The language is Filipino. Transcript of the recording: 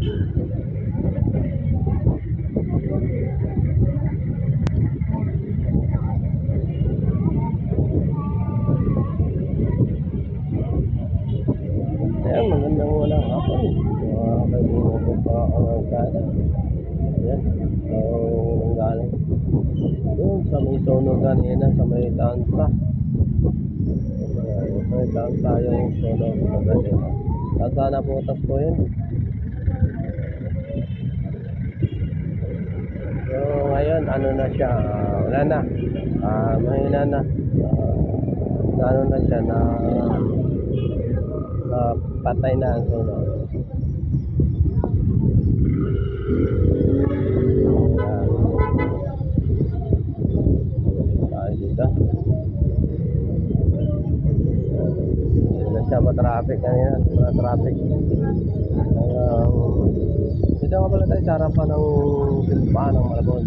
Ayan, magandang walang hapon. Kaibigan ko pa ang angkada. Ayan, nanggaling doon sa may sono kanina sa may tansa. Ayan, sa may tansa yung sono kanina. Tansa na putas po yun. So ngayon, ano na siya, wala na. Mahina na. Ano na siya na patay na ang sono. Dito hindi na siya matraffic kanina, matraffic. Dito nga pala tayo sa harapan ng Simbahan ng Malabon.